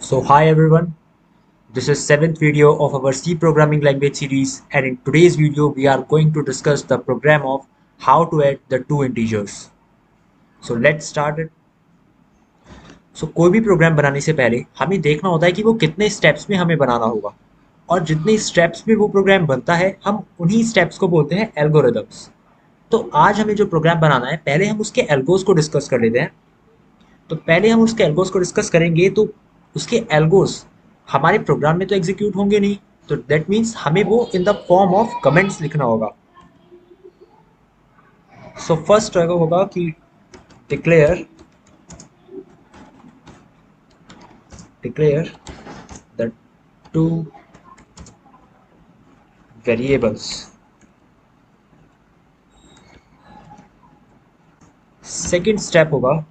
So hi everyone, this is seventh video of our C programming language series, and in today's video we are going to discuss the program of how to add the two integers. So let's start it. So कोई भी programme बनाने से पहले हमें देखना होता है कि वो कितने स्टेप्स में हमें बनाना होगा, और जितने स्टेप्स में वो प्रोग्राम बनता है हम उन्हीं स्टेप्स को बोलते हैं एल्गोरिदम्स। तो आज हमें जो प्रोग्राम बनाना है पहले हम उसके एल्गोस को डिस्कस कर लेते हैं। तो पहले हम उसके एल्गोस को डिस्कस करेंगे, तो उसके एल्गोस हमारे प्रोग्राम में तो एग्जीक्यूट होंगे नहीं, तो दैट मीन्स हमें वो in the form of comments लिखना होगा। सो फर्स्ट होगा कि declare declare the two variables. Second step होगा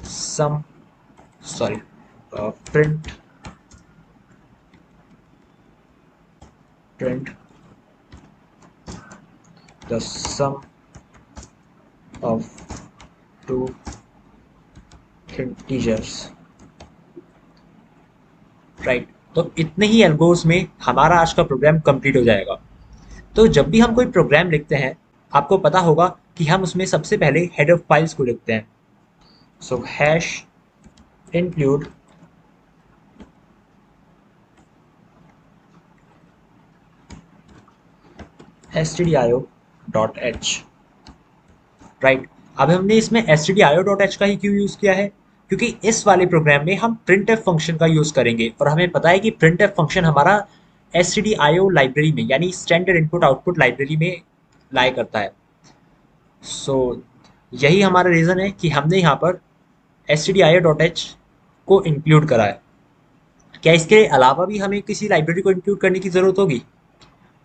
sum sorry print print the sum of two integers. Right, तो इतने ही एल्गोस में हमारा आज का प्रोग्राम कंप्लीट हो जाएगा। तो जब भी हम कोई प्रोग्राम लिखते हैं आपको पता होगा कि हम उसमें सबसे पहले हेडर फाइल्स को लिखते हैं। सो हैश इंक्लूड stdio.h। राइट, अब हमने इसमें stdio.h का ही क्यों यूज किया है, क्योंकि इस वाले प्रोग्राम में हम printf फंक्शन का यूज करेंगे, और हमें पता है कि printf फंक्शन हमारा stdio लाइब्रेरी में यानी स्टैंडर्ड इनपुट आउटपुट लाइब्रेरी में लाई करता है। सो यही हमारा रीज़न है कि हमने यहाँ पर stdio.h को इंक्लूड करा है। क्या इसके अलावा भी हमें किसी लाइब्रेरी को इंक्लूड करने की ज़रूरत होगी?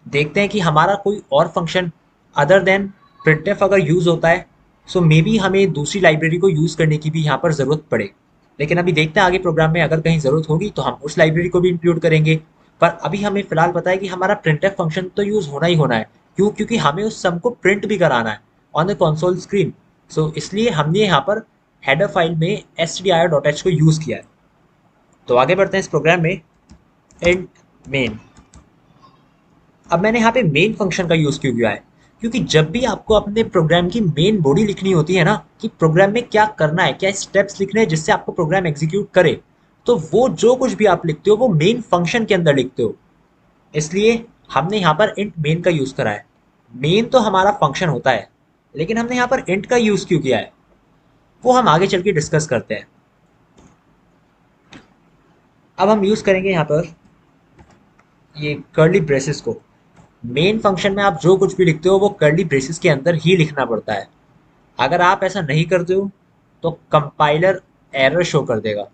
देखते हैं कि हमारा कोई और फंक्शन अदर देन printf अगर यूज़ होता है, सो मे बी हमें दूसरी लाइब्रेरी को यूज़ करने की भी यहाँ पर ज़रूरत पड़े। लेकिन अभी देखते हैं आगे प्रोग्राम में अगर कहीं ज़रूरत होगी तो हम उस लाइब्रेरी को भी इंक्लूड करेंगे। पर अभी हमें फ़िलहाल पता है कि हमारा printf फंक्शन तो यूज़ होना ही होना है। क्यों? क्योंकि हमें उस सम को प्रिंट भी कराना है ऑन द कंसोल स्क्रीन। सो इसलिए हमने यहाँ पर हेडर फाइल में stdio.h को यूज़ किया है। तो आगे बढ़ते हैं इस प्रोग्राम में। Int main. अब मैंने यहाँ पे मेन फंक्शन का यूज़ क्यों किया है? क्योंकि जब भी आपको अपने प्रोग्राम की मेन बॉडी लिखनी होती है ना, कि प्रोग्राम में क्या करना है, क्या स्टेप्स लिखने हैं जिससे आपको प्रोग्राम एग्जीक्यूट करे, तो वो जो कुछ भी आप लिखते हो वो मेन फंक्शन के अंदर लिखते हो। इसलिए हमने यहाँ पर इंट मेन का यूज़ करा है। मेन तो हमारा फंक्शन होता है, लेकिन हमने यहाँ पर इंट का यूज़ क्यों किया है वो हम आगे चल के डिस्कस करते हैं। अब हम यूज़ करेंगे यहाँ पर ये कर्ली ब्रेसेस को। मेन फंक्शन में आप जो कुछ भी लिखते हो वो कर्ली ब्रेसेस के अंदर ही लिखना पड़ता है। अगर आप ऐसा नहीं करते हो तो कंपाइलर एरर शो कर देगा,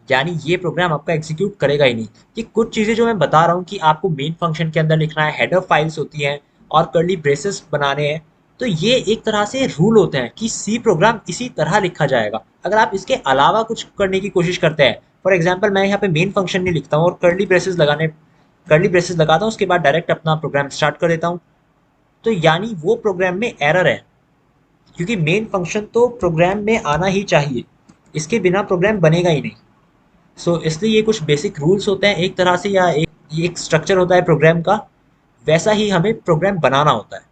यानी ये प्रोग्राम आपका एग्जीक्यूट करेगा ही नहीं। कि कुछ चीज़ें जो मैं बता रहा हूँ कि आपको मेन फंक्शन के अंदर लिखना है, हेडर फाइल्स होती हैं और कर्ली ब्रेसेस बनाने हैं, तो ये एक तरह से रूल होते हैं कि सी प्रोग्राम इसी तरह लिखा जाएगा। अगर आप इसके अलावा कुछ करने की कोशिश करते हैं, फॉर एग्जाम्पल मैं यहाँ पे मेन फंक्शन नहीं लिखता हूँ और कर्ली ब्रेसेस लगाता हूँ, उसके बाद डायरेक्ट अपना प्रोग्राम स्टार्ट कर देता हूँ, तो यानी वो प्रोग्राम में एरर है। क्योंकि मेन फंक्शन तो प्रोग्राम में आना ही चाहिए, इसके बिना प्रोग्राम बनेगा ही नहीं। इसलिए ये कुछ बेसिक रूल्स होते हैं एक तरह से, या एक स्ट्रक्चर होता है प्रोग्राम का, वैसा ही हमें प्रोग्राम बनाना होता है।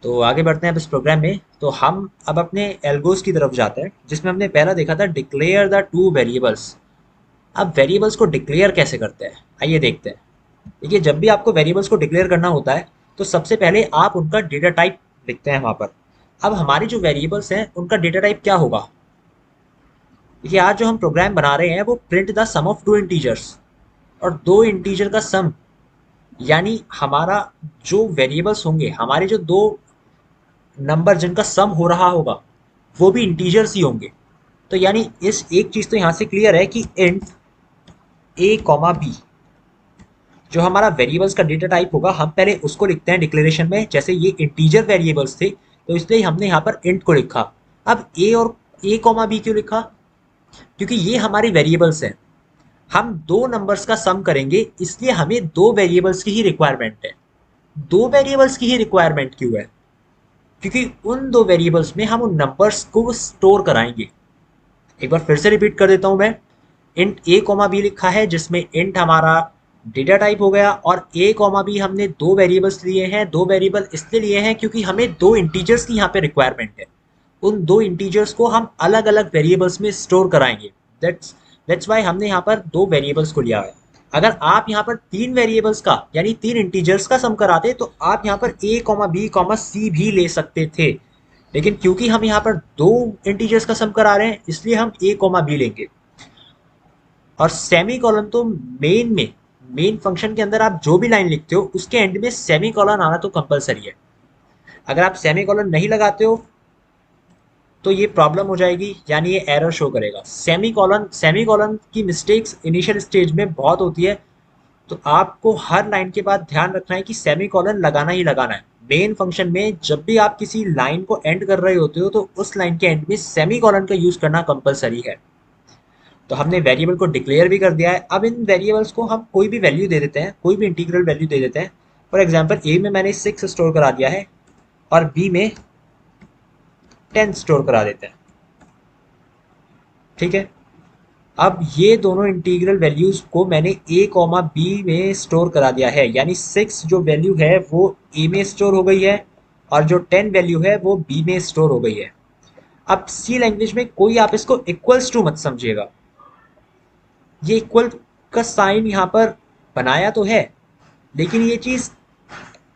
तो आगे बढ़ते हैं अब इस प्रोग्राम में। तो हम अब अपने एल्गोस की तरफ जाते हैं, जिसमें हमने पहला देखा था डिक्लेयर द टू वेरिएबल्स। अब वेरिएबल्स को डिक्लेयर कैसे करते हैं आइए देखते हैं। देखिए, जब भी आपको वेरिएबल्स को डिक्लेयर करना होता है तो सबसे पहले आप उनका डेटा टाइप लिखते हैं वहाँ पर। अब हमारी जो वेरिएबल्स हैं उनका डेटा टाइप क्या होगा? देखिए, आज जो हम प्रोग्राम बना रहे हैं वो print the sum of two integers, और दो इंटीजर का सम, यानी हमारा जो वेरिएबल्स होंगे, हमारे जो दो नंबर जिनका सम हो रहा होगा वो भी इंटीजर्स ही होंगे। तो यानी इस एक चीज़ तो यहाँ से क्लियर है कि इंट ए कॉमा बी जो हमारा वेरिएबल्स का डेटा टाइप होगा, हम पहले उसको लिखते हैं डिक्लेरेशन में। जैसे ये इंटीजर वेरिएबल्स थे तो इसलिए हमने यहाँ पर इंट को लिखा। अब ए कॉमा बी क्यों लिखा? क्योंकि ये हमारी वेरिएबल्स हैं, हम दो नंबर्स का सम करेंगे, इसलिए हमें दो वेरिएबल्स की ही रिक्वायरमेंट है। दो वेरिएबल्स की ही रिक्वायरमेंट क्यों है? क्योंकि उन दो वेरिएबल्स में हम उन नंबर्स को स्टोर कराएंगे। एक बार फिर से रिपीट कर देता हूं मैं। इंट ए कॉमा बी लिखा है जिसमें इंट हमारा डेटा टाइप हो गया और ए कॉमा बी हमने दो वेरिएबल्स लिए हैं। दो वेरिएबल इसलिए लिए हैं क्योंकि हमें दो इंटीजर्स की यहाँ पे रिक्वायरमेंट है। उन दो इंटीजर्स को हम अलग अलग वेरिएबल्स में स्टोर कराएंगे। दैट्स दैट्स वाई हमने यहाँ पर दो वेरिएबल्स को लिया है। अगर आप यहाँ पर तीन वेरिएबल्स का यानी तीन इंटीजर्स का सम कराते तो आप यहाँ पर ए कॉमा बी कॉमा सी भी ले सकते थे, लेकिन क्योंकि हम यहाँ पर दो इंटीजर्स का सम करा रहे हैं इसलिए हम ए कॉमा बी लेंगे। और सेमी कॉलन तो मेन फंक्शन के अंदर आप जो भी लाइन लिखते हो उसके एंड में सेमी कॉलन आना तो कंपलसरी है। अगर आप सेमी कॉलन नहीं लगाते हो तो ये प्रॉब्लम हो जाएगी, यानी ये एरर शो करेगा। सेमी कॉलन की मिस्टेक्स इनिशियल स्टेज में बहुत होती है, तो आपको हर लाइन के बाद ध्यान रखना है कि सेमी कॉलन लगाना ही लगाना है। मेन फंक्शन में जब भी आप किसी लाइन को एंड कर रहे होते हो तो उस लाइन के एंड में सेमी कॉलन का यूज करना कंपलसरी है। तो हमने वेरिएबल को डिक्लेयर भी कर दिया है। अब इन वेरिएबल्स को हम कोई भी वैल्यू दे देते हैं, कोई भी इंटीग्रल वैल्यू दे देते हैं। फॉर एग्जाम्पल ए में मैंने 6 स्टोर करा दिया है और बी में 10 स्टोर करा देते हैं। ठीक है, अब ये दोनों इंटीग्रल वैल्यूज को मैंने ए कॉमा बी में स्टोर करा दिया है, यानी 6 जो वैल्यू है वो ए में स्टोर हो गई है और जो 10 वैल्यू है वो बी में स्टोर हो गई है। अब सी लैंग्वेज में कोई आप इसको इक्वल्स टू मत समझिएगा। ये इक्वल का साइन यहाँ पर बनाया तो है, लेकिन ये चीज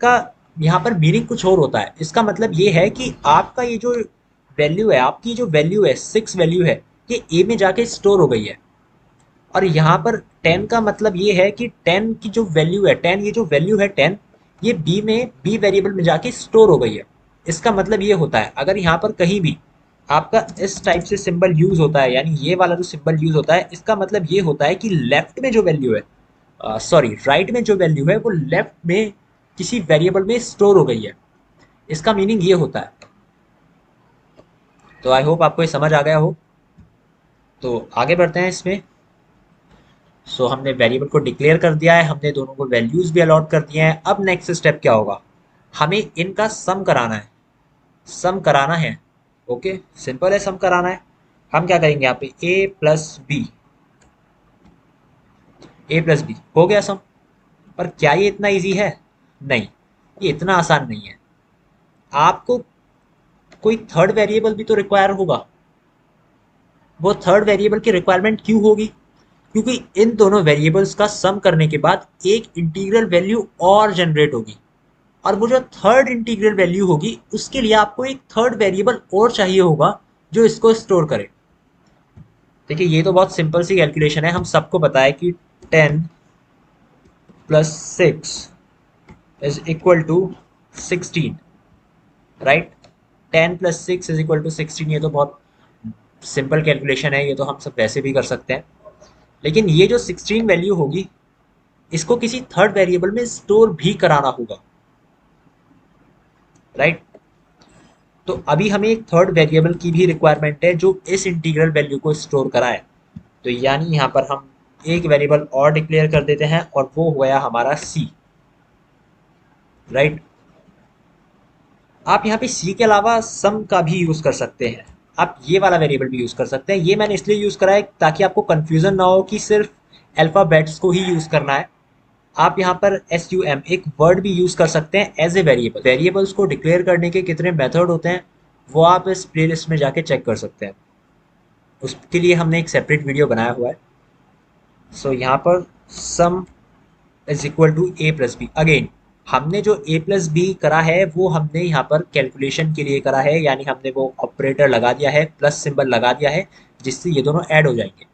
का यहाँ पर मीनिंग कुछ और होता है। इसका मतलब ये है कि आपका ये जो वैल्यू है, आपकी जो वैल्यू है 6 वैल्यू है, ये ए में जाके स्टोर हो गई है। और यहाँ पर 10 का मतलब ये है कि 10 की जो वैल्यू है 10, ये जो वैल्यू है 10, ये बी वेरिएबल में जाके स्टोर हो गई है। इसका मतलब ये होता है अगर यहाँ पर कहीं भी आपका इस टाइप से सिंबल यूज होता है, यानी ये वाला जो सिंबल यूज होता है, इसका मतलब ये होता है कि लेफ्ट में जो वैल्यू है, सॉरी राइट में जो वैल्यू है वो लेफ्ट में किसी वेरिएबल में स्टोर हो गई है। इसका मीनिंग ये होता है। तो आई होप आपको ये समझ आ गया हो। तो आगे बढ़ते हैं इसमें। सो हमने वेरिएबल को डिक्लेयर कर दिया है, हमने दोनों को वैल्यूज भी अलॉट कर दिए हैं। अब नेक्स्ट स्टेप क्या होगा, हमें इनका सम कराना है। सम कराना है, ओके, सिंपल है, सम कराना है। हम क्या करेंगे यहाँ पे ए प्लस बी हो गया सम। पर क्या ये इतना इजी है? नहीं, ये इतना आसान नहीं है। आपको कोई थर्ड वेरिएबल भी तो रिक्वायर होगा। वो थर्ड वेरिएबल की रिक्वायरमेंट क्यों होगी? क्योंकि इन दोनों वेरिएबल्स का सम करने के बाद एक इंटीग्रल वैल्यू और जनरेट होगी, और वो जो थर्ड इंटीग्रल वैल्यू होगी उसके लिए आपको एक थर्ड वेरिएबल और चाहिए होगा जो इसको स्टोर करे। देखिए, ये तो बहुत सिंपल सी कैलकुलेशन है। हम सबको पता है कि 10 plus 6 is equal to 16, right. 10 plus 6 is equal to 16, ये तो बहुत सिंपल कैलकुलेशन है, ये तो हम सब वैसे भी कर सकते हैं। लेकिन ये जो 16 वैल्यू होगी इसको किसी थर्ड वेरिएबल में स्टोर भी कराना होगा, राइट। तो अभी हमें एक थर्ड वेरिएबल की भी रिक्वायरमेंट है जो इस इंटीग्रल वैल्यू को स्टोर कराए। तो यानी यहाँ पर हम एक वेरिएबल और डिक्लेयर कर देते हैं और वो हो गया हमारा सी, राइट। आप यहाँ पे सी के अलावा सम का भी यूज कर सकते हैं। आप ये वाला वेरिएबल भी यूज कर सकते हैं। ये मैंने इसलिए यूज करा है ताकि आपको कंफ्यूजन ना हो कि सिर्फ अल्फाबेट्स को ही यूज करना है। आप यहाँ पर SUM एक वर्ड भी यूज कर सकते हैं एज ए वेरिएबल। वेरिएबल्स को डिक्लेयर करने के कितने मेथड होते हैं वो आप इस प्लेलिस्ट में जाके चेक कर सकते हैं। उसके लिए हमने एक सेपरेट वीडियो बनाया हुआ है। सो यहाँ पर sum is equal to A plus B. Again हमने जो ए प्लस बी करा है वो हमने यहाँ पर कैलकुलेशन के लिए करा है, यानी हमने वो ऑपरेटर लगा दिया है, प्लस सिंबल लगा दिया है, जिससे ये दोनों ऐड हो जाएंगे।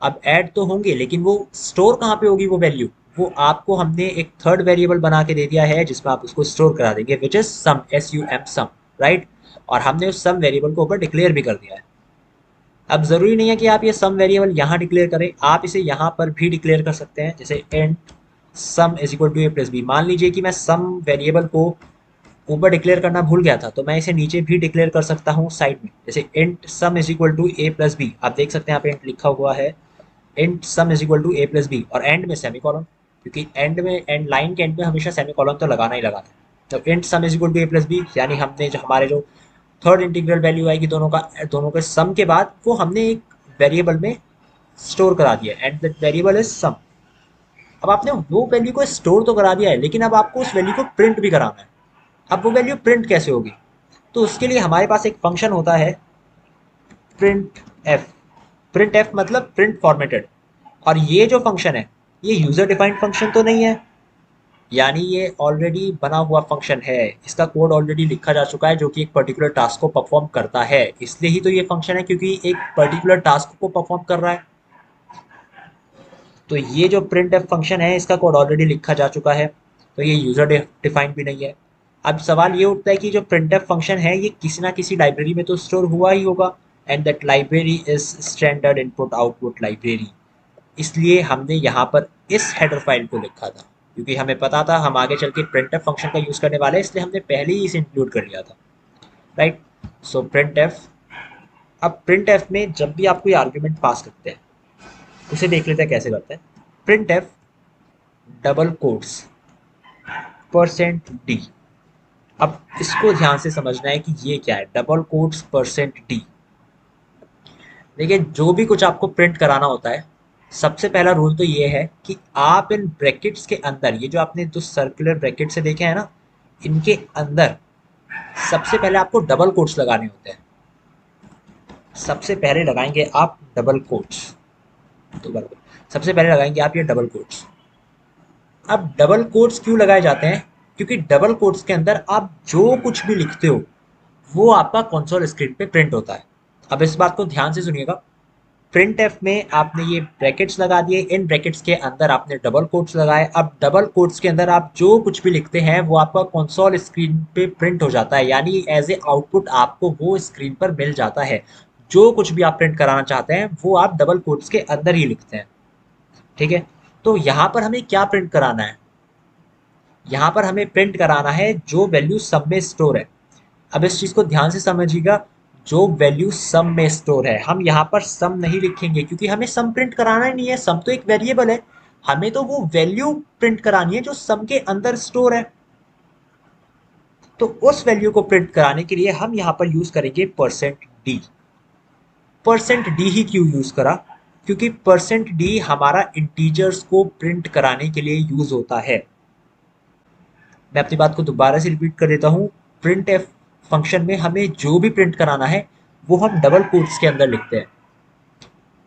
अब ऐड तो होंगे लेकिन वो स्टोर कहाँ पे होगी वो वैल्यू, वो आपको हमने एक थर्ड वेरिएबल बना के दे दिया है जिसमें आप उसको स्टोर करा देंगे, which is sum, SUM sum, right. और हमने उस सम वेरिएबल को ऊपर डिक्लेयर भी कर दिया है। अब जरूरी नहीं है कि आप ये सम वेरिएबल यहाँ डिक्लेयर करें, आप इसे यहाँ पर भी डिक्लेयर कर सकते हैं। जैसे int sum is equal to A plus B. मान लीजिए कि मैं सम वेरिएबल को ऊपर डिक्लेयर करना भूल गया था, तो मैं इसे नीचे भी डिक्लेयर कर सकता हूँ साइड में। जैसे int sum is equal to A plus B, आप देख सकते हैं यहाँ पे इंट लिखा हुआ है, int sum is equal to A plus B, और एंड में सेमीकोलन, क्योंकि एंड लाइन के एंड में हमेशा सेमीकोलन तो लगाना ही लगाना है। तो int sum is equal to A plus B, यानी हमने जो हमारे जो थर्ड इंटीग्रल वैल्यू आएगी दोनों के सम के बाद, वो हमने एक वेरिएबल में स्टोर करा दिया and that variable is sum. अब आपने वो वैल्यू को स्टोर तो करा दिया है, लेकिन अब आपको उस वैल्यू को प्रिंट भी कराना है। अब वो वैल्यू प्रिंट कैसे होगी? तो उसके लिए हमारे पास एक फंक्शन होता है प्रिंट एफ। प्रिंट एफ मतलब प्रिंट फॉर्मेटेड। और ये जो फंक्शन है ये यूजर डिफाइंड फंक्शन तो नहीं है, यानी ये ऑलरेडी बना हुआ फंक्शन है, इसका कोड ऑलरेडी लिखा जा चुका है जो कि एक पर्टिकुलर टास्क को परफॉर्म करता है। इसलिए ही तो ये फंक्शन है, क्योंकि एक पर्टिकुलर टास्क को परफॉर्म कर रहा है। तो ये जो प्रिंट एफ फंक्शन है इसका कोड ऑलरेडी लिखा जा चुका है, तो ये यूजर डिफाइंड भी नहीं है। अब सवाल ये उठता है कि जो प्रिंट एफ फंक्शन है ये किसी ना किसी लाइब्रेरी में तो स्टोर हुआ ही होगा, and that library is standard input output library. इसलिए हमने यहाँ पर इस हेडर फाइल को लिखा था, क्योंकि हमें पता था हम आगे चल के प्रिंट एफ फंक्शन का यूज करने वाले हैं, इसलिए हमने पहले ही इसे इंक्लूड कर लिया था, राइट। So print F. अब प्रिंट एफ में जब भी आप कोई आर्ग्यूमेंट पास करते हैं उसे देख लेते हैं कैसे करते हैं। Print F double quotes %d। अब इसको ध्यान से समझना है कि ये क्या है डबल कोट्स %d। देखिए, जो भी कुछ आपको प्रिंट कराना होता है, सबसे पहला रूल तो ये है कि आप इन ब्रैकेट्स के अंदर, ये जो आपने जो सर्कुलर ब्रैकेट से देखे हैं ना, इनके अंदर सबसे पहले आपको डबल कोट्स लगाने होते हैं। सबसे पहले लगाएंगे आप डबल कोट्स, तो सबसे पहले लगाएंगे आप ये डबल कोट्स। अब डबल कोट्स क्यों लगाए जाते हैं? क्योंकि डबल कोट्स के अंदर आप जो कुछ भी लिखते हो वो आपका कंसोल स्क्रीन पे प्रिंट होता है। अब इस बात को ध्यान से सुनिएगा। प्रिंट एफ में आपने ये ब्रैकेट्स लगा दिए, इन ब्रैकेट्स के अंदर आपने डबल कोट्स लगाए। अब डबल कोट्स के अंदर आप जो कुछ भी लिखते हैं वो आपका कंसोल स्क्रीन पे प्रिंट हो जाता है, यानी एज ए आउटपुट आपको वो स्क्रीन पर मिल जाता है। जो कुछ भी आप प्रिंट कराना चाहते हैं वो आप डबल कोट्स के अंदर ही लिखते हैं, ठीक है। तो यहाँ पर हमें क्या प्रिंट कराना है? यहाँ पर हमें प्रिंट कराना है जो वैल्यू सब में स्टोर है। अब इस चीज़ को ध्यान से समझिएगा, जो वैल्यू सम में स्टोर है, हम यहाँ पर सम नहीं लिखेंगे क्योंकि हमें सम प्रिंट कराना ही नहीं है। सम तो एक वेरिएबल है, हमें तो वो वैल्यू प्रिंट करानी है जो सम के अंदर स्टोर है। तो उस वैल्यू को प्रिंट कराने के लिए हम यहाँ पर यूज करेंगे %d। %d ही क्यों यूज करा? क्योंकि %d हमारा इंटीजर्स को प्रिंट कराने के लिए यूज होता है। मैं अपनी बात को दोबारा से रिपीट कर देता हूँ। प्रिंट एफ फंक्शन में हमें जो भी प्रिंट कराना है वो हम डबल कोट्स के अंदर लिखते हैं,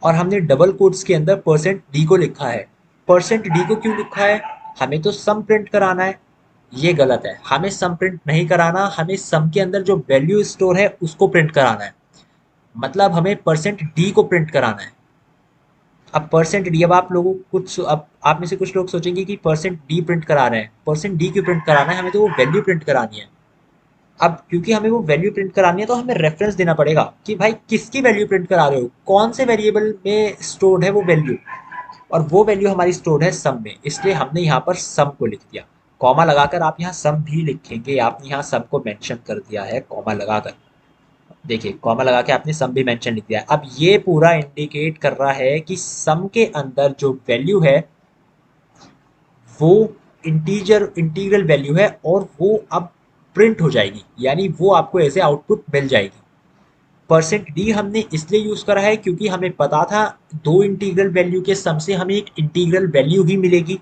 और हमने डबल कोट्स के अंदर %d को लिखा है। %d को क्यों लिखा है? हमें तो सम प्रिंट कराना है। ये गलत है, हमें सम प्रिंट नहीं कराना, हमें सम के अंदर जो वैल्यू स्टोर है उसको प्रिंट कराना है। मतलब हमें %d को प्रिंट कराना है। अब %d, अब आप लोगों कुछ, अब आप में से कुछ लोग सोचेंगे कि %d प्रिंट करा रहे हैं, %d क्यों प्रिंट कराना है? हमें तो वो वैल्यू प्रिंट करानी है। अब क्योंकि हमें वो वैल्यू प्रिंट करानी है तो हमें रेफरेंस देना पड़ेगा कि भाई किसकी वैल्यू प्रिंट करा रहे हो, कौन से वेरिएबल में स्टोर्ड है वो वैल्यू, और वो वैल्यू हमारी स्टोर्ड है सम में, इसलिए हमने यहाँ पर सम को लिख दिया। कॉमा लगाकर आप यहाँ सम भी लिखेंगे, आपने यहाँ सम को मेंशन कर दिया है कॉमा लगाकर। देखिए, कॉमा लगा के आपने सम भी मेंशन लिख दिया है। अब ये पूरा इंडिकेट कर रहा है कि सम के अंदर जो वैल्यू है वो इंटीग्रल वैल्यू है, और वो अब प्रिंट हो जाएगी, यानी वो आपको ऐसे आउटपुट मिल जाएगी। %d हमने इसलिए यूज करा है क्योंकि हमें पता था दो इंटीग्रल वैल्यू के सम से हमें एक इंटीग्रल वैल्यू ही मिलेगी,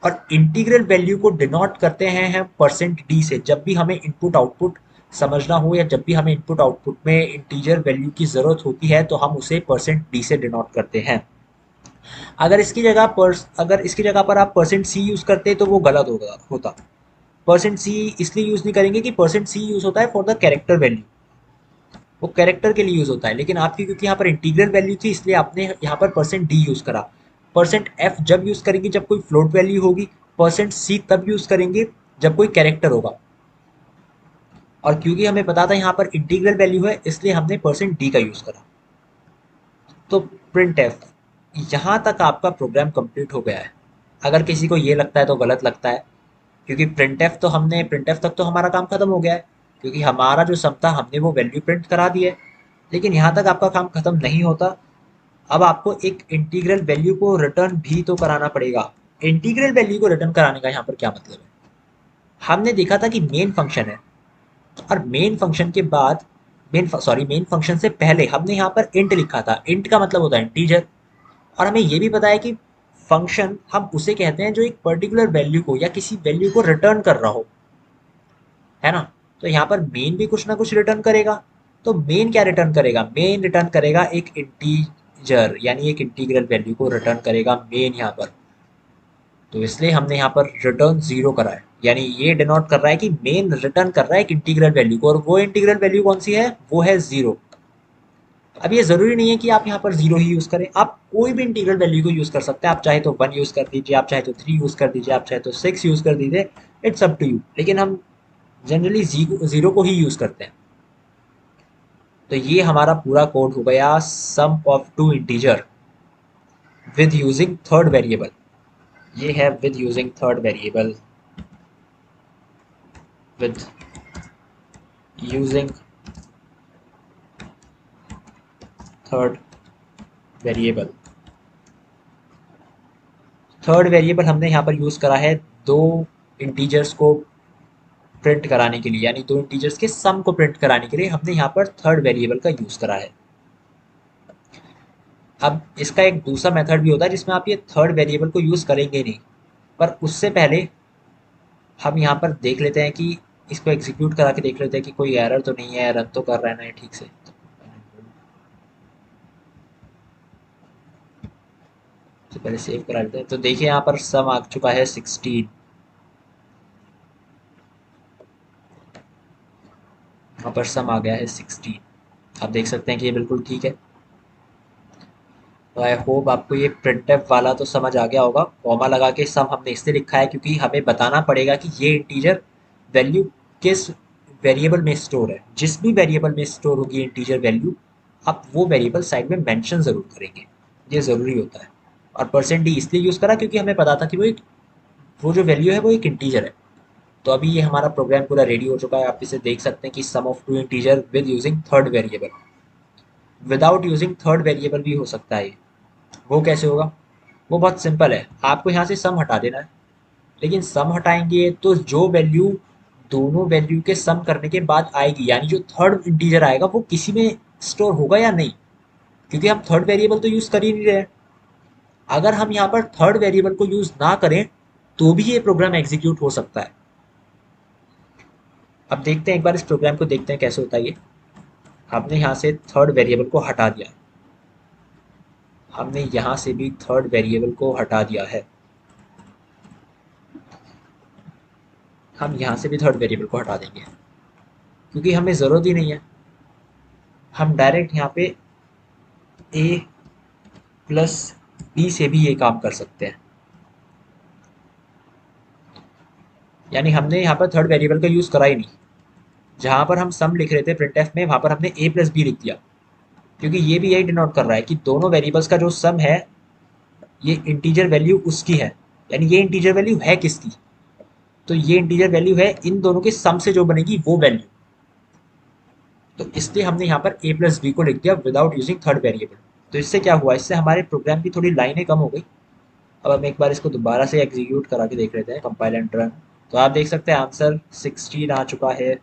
और इंटीग्रल वैल्यू को डिनोट करते हैं हम %d से। जब भी हमें इनपुट आउटपुट समझना हो, या जब भी हमें इनपुट आउटपुट में इंटीजर वैल्यू की जरूरत होती है तो हम उसे %d से डिनोट करते हैं। अगर इसकी जगह पर आप %c यूज करते तो वो गलत होता। %c इसलिए यूज नहीं करेंगे कि %c यूज होता है फॉर द कैरेक्टर वैल्यू, वो कैरेक्टर के लिए यूज होता है, लेकिन आपकी क्योंकि यहाँ पर इंटीग्रल वैल्यू थी इसलिए आपने यहाँ पर %d यूज करा। %f जब यूज करेंगे जब कोई फ्लोट वैल्यू होगी, %c तब यूज करेंगे जब कोई कैरेक्टर होगा, और क्योंकि हमें पता था यहाँ पर इंटीग्रल वैल्यू है इसलिए हमने %d का यूज करा। तो प्रिंट एफ, यहाँ तक आपका प्रोग्राम कंप्लीट हो गया है। अगर किसी को ये लगता है तो गलत लगता है, क्योंकि प्रिंट एफ तक तो हमारा काम खत्म हो गया है, क्योंकि हमारा जो सम था हमने वो वैल्यू प्रिंट करा दी है। लेकिन यहाँ तक आपका काम खत्म नहीं होता, अब आपको एक इंटीग्रल वैल्यू को रिटर्न भी तो कराना पड़ेगा। इंटीग्रल वैल्यू को रिटर्न कराने का यहाँ पर क्या मतलब है? हमने देखा था कि मेन फंक्शन है, और मेन फंक्शन के बाद मेन फंक्शन से पहले हमने यहाँ पर इंट लिखा था। इंट का मतलब होता है इंटीजर, और हमें ये भी पता है कि फंक्शन हम उसे कहते हैं जो एक पर्टिकुलर वैल्यू को या किसी वैल्यू को रिटर्न कर रहा हो, है ना। तो यहाँ पर मेन भी कुछ ना कुछ रिटर्न करेगा। तो मेन क्या रिटर्न करेगा? मेन रिटर्न करेगा एक इंटीजर, यानी एक इंटीग्रल वैल्यू को रिटर्न करेगा मेन यहाँ पर। तो इसलिए हमने यहाँ पर रिटर्न जीरो करा है, यानी ये डिनोट कर रहा है कि मेन रिटर्न कर रहा है एक इंटीग्रल वैल्यू को, और वो इंटीग्रल वैल्यू कौन सी है? वो है जीरो। अब ये जरूरी नहीं है कि आप यहाँ पर जीरो ही यूज करें, आप कोई भी इंटीग्रल वैल्यू को यूज कर सकते हैं। आप चाहे तो वन यूज कर दीजिए, आप चाहे तो थ्री यूज कर दीजिए, आप चाहे तो सिक्स यूज कर दीजिए, इट्स अप टू यू। लेकिन हम जनरली जीरो को ही यूज करते हैं। तो ये हमारा पूरा कोड हो गया, sum of two integer with using third variable. ये है with using third variable, with using third variable. Third variable हमने यहाँ पर यूज करा है दो इंटीजर्स को प्रिंट कराने के लिए, यानी दो इंटीजर्स के सम को प्रिंट कराने के लिए हमने यहाँ पर थर्ड वेरिएबल का यूज करा है। अब इसका एक दूसरा मेथड भी होता है जिसमें आप ये थर्ड वेरिएबल को यूज करेंगे नहीं, पर उससे पहले हम यहाँ पर देख लेते हैं कि इसको एग्जीक्यूट करा के देख लेते हैं कि कोई एरर तो नहीं है, रन तो कर रहा है ना ये ठीक से। तो पहले सेव करा लेते हैं। तो देखिए यहाँ पर सम आ चुका है 16। यहाँ पर सम आ गया है 16। आप देख सकते हैं कि ये बिल्कुल ठीक है। तो आई होप आपको ये प्रिंटफ वाला तो समझ आ गया होगा। कॉमा लगा के सम हमने इसलिए लिखा है क्योंकि हमें बताना पड़ेगा कि ये इंटीजर वैल्यू किस वेरिएबल में स्टोर है। जिस भी वेरिएबल में स्टोर होगी इंटीजर वैल्यू, आप वो वेरिएबल साइड में मेंशन ज़रूर करेंगे, ये ज़रूरी होता है। और परसेंट डी इसलिए यूज़ करा क्योंकि हमें पता था कि वो जो वैल्यू है वो एक इंटीजर है। तो अभी ये हमारा प्रोग्राम पूरा रेडी हो चुका है। आप इसे देख सकते हैं कि sum of two integer with using third variable. Without using third variable भी हो सकता है। वो कैसे होगा? वो बहुत सिंपल है। आपको यहाँ से सम हटा देना है, लेकिन सम हटाएंगे तो जो वैल्यू दोनों वैल्यू के सम करने के बाद आएगी, यानी जो थर्ड इंटीजर आएगा वो किसी में स्टोर होगा या नहीं, क्योंकि हम थर्ड वेरिएबल तो यूज कर ही नहीं रहे हैं। अगर हम यहाँ पर थर्ड वेरिएबल को यूज ना करें तो भी ये प्रोग्राम एग्जीक्यूट हो सकता है। अब देखते हैं, एक बार इस प्रोग्राम को देखते हैं कैसे होता है ये। हमने यहाँ से थर्ड वेरिएबल को हटा दिया, हमने यहाँ से भी थर्ड वेरिएबल को हटा दिया है, हम यहाँ से भी थर्ड वेरिएबल को हटा देंगे क्योंकि हमें ज़रूरत ही नहीं है। हम डायरेक्ट यहाँ पे a प्लस बी से भी ये काम कर सकते हैं। यानी हमने यहाँ पर थर्ड वेरिएबल का यूज़ करा ही नहीं। जहाँ पर हम सम लिख रहे थे प्रिंटफ में, वहाँ पर हमने a प्लस बी लिख दिया, क्योंकि ये भी यही डिनोट कर रहा है कि दोनों वेरिएबल्स का जो सम है ये इंटीजर वैल्यू उसकी है। यानी ये इंटीजर वैल्यू है किसकी? तो ये इंटीजर वैल्यू है इन दोनों के सम से जो बनेगी वो वैल्यू। तो इसलिए हमने यहाँ पर a प्लस बी को लिख दिया विदाउट यूजिंग थर्ड वेरिएबल। तो इससे क्या हुआ? इससे हमारे प्रोग्राम की थोड़ी लाइनें कम हो गई। अब हम एक बार इसको दोबारा से एग्जीक्यूट करा के देख लेते हैं, कंपाइल एंड रन। तो आप देख सकते हैं आंसर 16 आ चुका है,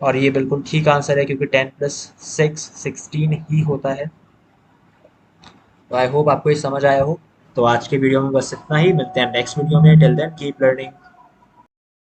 और ये बिल्कुल ठीक आंसर है क्योंकि 10 प्लस 6 16 ही होता है। तो आई होप आपको ये समझ आया हो। तो आज के वीडियो में बस इतना ही, मिलते हैं नेक्स्ट वीडियो में। Till then keep learning.